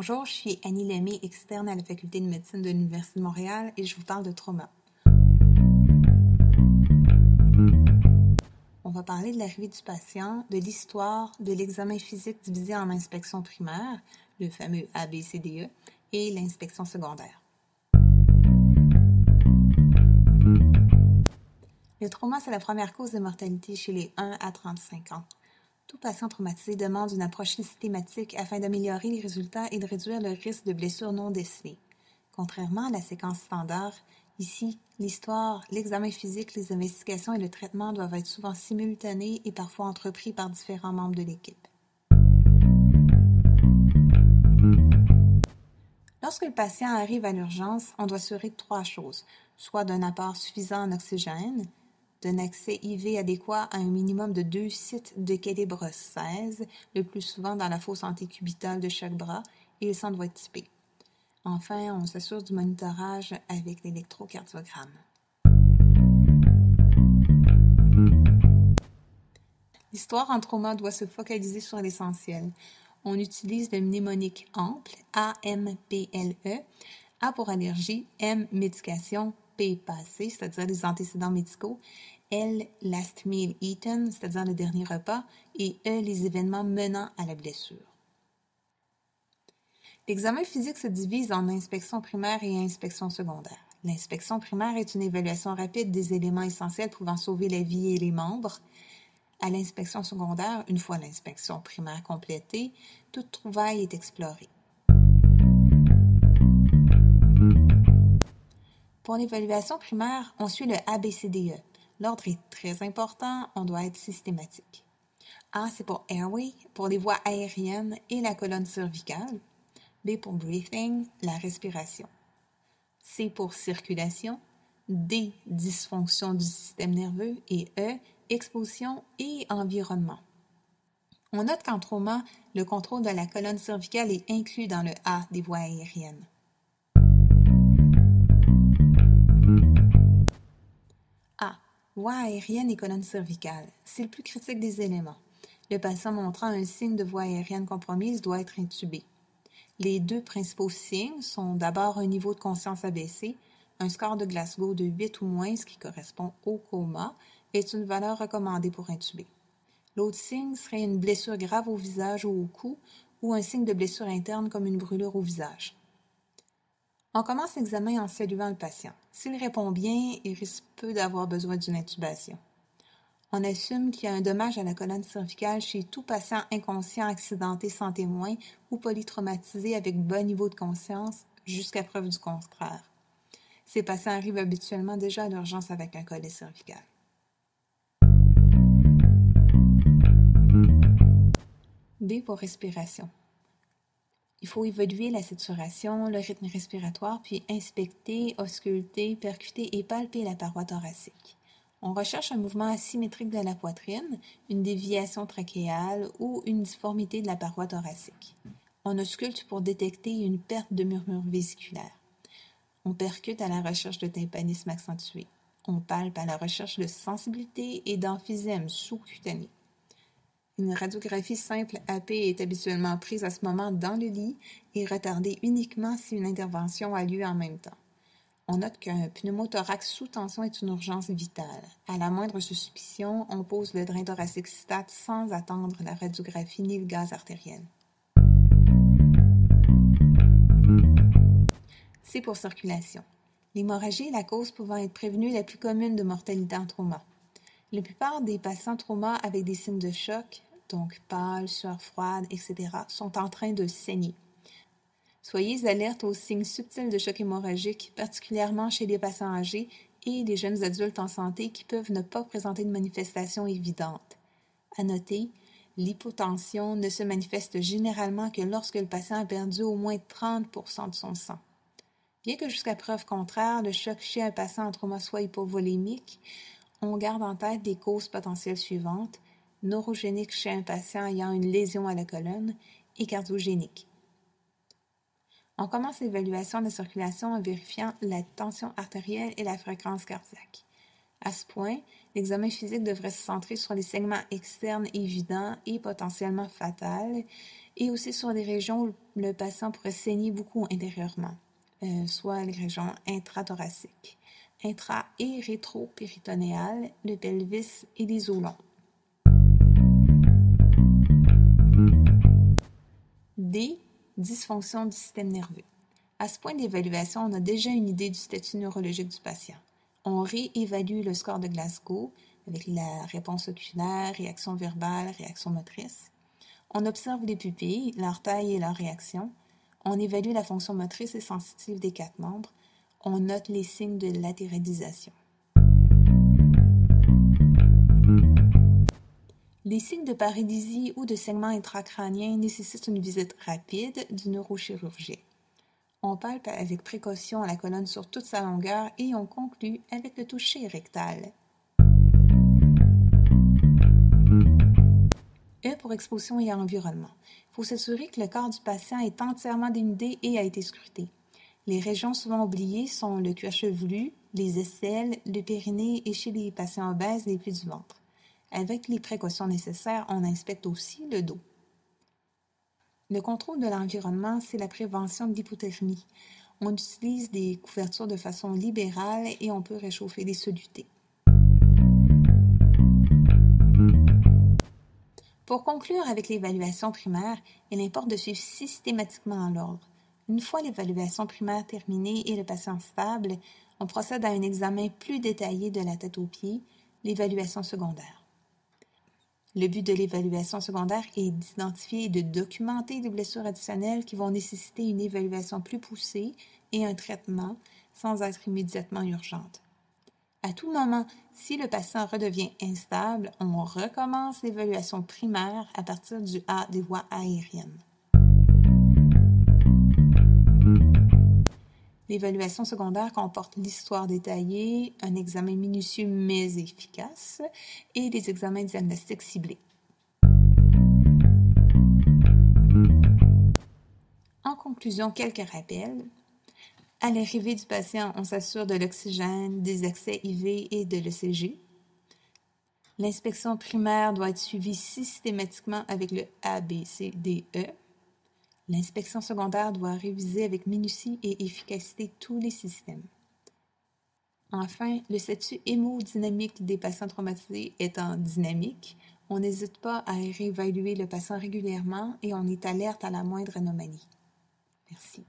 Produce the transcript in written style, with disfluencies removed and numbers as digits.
Bonjour, je suis Annie Lemay, externe à la Faculté de médecine de l'Université de Montréal et je vous parle de trauma. On va parler de l'arrivée du patient, de l'histoire, de l'examen physique divisé en inspection primaire, le fameux ABCDE, et l'inspection secondaire. Le trauma, c'est la première cause de mortalité chez les 1 à 35 ans. Tout patient traumatisé demande une approche systématique afin d'améliorer les résultats et de réduire le risque de blessures non décelées. Contrairement à la séquence standard, ici, l'histoire, l'examen physique, les investigations et le traitement doivent être souvent simultanés et parfois entrepris par différents membres de l'équipe. Lorsque le patient arrive à l'urgence, on doit s'assurer de 3 choses, soit d'un apport suffisant en oxygène, d'un accès IV adéquat à un minimum de 2 sites de calibre 16, le plus souvent dans la fosse antécubitale de chaque bras, et le sang doit être typé. Enfin, on s'assure du monitorage avec l'électrocardiogramme. L'histoire en trauma doit se focaliser sur l'essentiel. On utilise le mnémonique ample, A-M-P-L-E, A pour allergie, M, médication, P, passé, c'est-à-dire les antécédents médicaux, L, last meal eaten, c'est-à-dire le dernier repas, et E, les événements menant à la blessure. L'examen physique se divise en inspection primaire et inspection secondaire. L'inspection primaire est une évaluation rapide des éléments essentiels pouvant sauver la vie et les membres. À l'inspection secondaire, une fois l'inspection primaire complétée, toute trouvaille est explorée. Pour l'évaluation primaire, on suit le ABCDE. L'ordre est très important, on doit être systématique. A, c'est pour airway, pour les voies aériennes et la colonne cervicale. B pour breathing, la respiration. C pour circulation. D, dysfonction du système nerveux. Et E, exposition et environnement. On note qu'en trauma, le contrôle de la colonne cervicale est inclus dans le A des voies aériennes. A, voie aérienne et colonne cervicale. C'est le plus critique des éléments. Le patient montrant un signe de voie aérienne compromise doit être intubé. Les 2 principaux signes sont d'abord un niveau de conscience abaissé, un score de Glasgow de 8 ou moins, ce qui correspond au coma, est une valeur recommandée pour intuber. L'autre signe serait une blessure grave au visage ou au cou, ou un signe de blessure interne comme une brûlure au visage. On commence l'examen en saluant le patient. S'il répond bien, il risque peu d'avoir besoin d'une intubation. On assume qu'il y a un dommage à la colonne cervicale chez tout patient inconscient accidenté sans témoin ou polytraumatisé avec bon niveau de conscience jusqu'à preuve du contraire. Ces patients arrivent habituellement déjà à l'urgence avec un collet cervical. B pour respiration. Il faut évaluer la saturation, le rythme respiratoire, puis inspecter, ausculter, percuter et palper la paroi thoracique. On recherche un mouvement asymétrique de la poitrine, une déviation trachéale ou une difformité de la paroi thoracique. On ausculte pour détecter une perte de murmure vésiculaire. On percute à la recherche de tympanisme accentué. On palpe à la recherche de sensibilité et d'emphysème sous-cutané. Une radiographie simple AP est habituellement prise à ce moment dans le lit et retardée uniquement si une intervention a lieu en même temps. On note qu'un pneumothorax sous tension est une urgence vitale. À la moindre suspicion, on pose le drain thoracique stat sans attendre la radiographie ni le gaz artériel. C pour circulation. L'hémorragie est la cause pouvant être prévenue la plus commune de mortalité en trauma. La plupart des patients trauma avec des signes de choc, donc pâle, sueur froide, etc., sont en train de saigner. Soyez alertes aux signes subtils de choc hémorragique, particulièrement chez les patients âgés et les jeunes adultes en santé qui peuvent ne pas présenter de manifestations évidentes. À noter, l'hypotension ne se manifeste généralement que lorsque le patient a perdu au moins 30% de son sang. Bien que jusqu'à preuve contraire, le choc chez un patient en trauma soit hypovolémique, on garde en tête les causes potentielles suivantes: neurogénique chez un patient ayant une lésion à la colonne et cardiogénique. On commence l'évaluation de la circulation en vérifiant la tension artérielle et la fréquence cardiaque. À ce point, l'examen physique devrait se centrer sur les segments externes évidents et potentiellement fatals, et aussi sur des régions où le patient pourrait saigner beaucoup intérieurement, soit les régions intrathoraciques, intra- et rétro-péritonéales, le pelvis et les os longs. D. Dysfonction du système nerveux. À ce point d'évaluation, on a déjà une idée du statut neurologique du patient. On réévalue le score de Glasgow avec la réponse oculaire, réaction verbale, réaction motrice. On observe les pupilles, leur taille et leur réaction. On évalue la fonction motrice et sensitive des 4 membres. On note les signes de latéralisation. Les signes de paralysie ou de saignement intracrânien nécessitent une visite rapide du neurochirurgien. On palpe avec précaution la colonne sur toute sa longueur et on conclut avec le toucher rectal. E pour exposition et environnement. Il faut s'assurer que le corps du patient est entièrement dénudé et a été scruté. Les régions souvent oubliées sont le cuir chevelu, les aisselles, le périnée et chez les patients obèses, les plis du ventre. Avec les précautions nécessaires, on inspecte aussi le dos. Le contrôle de l'environnement, c'est la prévention de l'hypothermie. On utilise des couvertures de façon libérale et on peut réchauffer les solutés. Pour conclure avec l'évaluation primaire, il importe de suivre systématiquement l'ordre. Une fois l'évaluation primaire terminée et le patient stable, on procède à un examen plus détaillé de la tête aux pieds, l'évaluation secondaire. Le but de l'évaluation secondaire est d'identifier et de documenter des blessures additionnelles qui vont nécessiter une évaluation plus poussée et un traitement sans être immédiatement urgente. À tout moment, si le patient redevient instable, on recommence l'évaluation primaire à partir du A des voies aériennes. L'évaluation secondaire comporte l'histoire détaillée, un examen minutieux mais efficace et des examens diagnostiques ciblés. En conclusion, quelques rappels. À l'arrivée du patient, on s'assure de l'oxygène, des accès IV et de l'ECG. L'inspection primaire doit être suivie systématiquement avec le ABCDE. L'inspection secondaire doit réviser avec minutie et efficacité tous les systèmes. Enfin, le statut hémodynamique des patients traumatisés étant dynamique, on n'hésite pas à réévaluer le patient régulièrement et on est alerte à la moindre anomalie. Merci.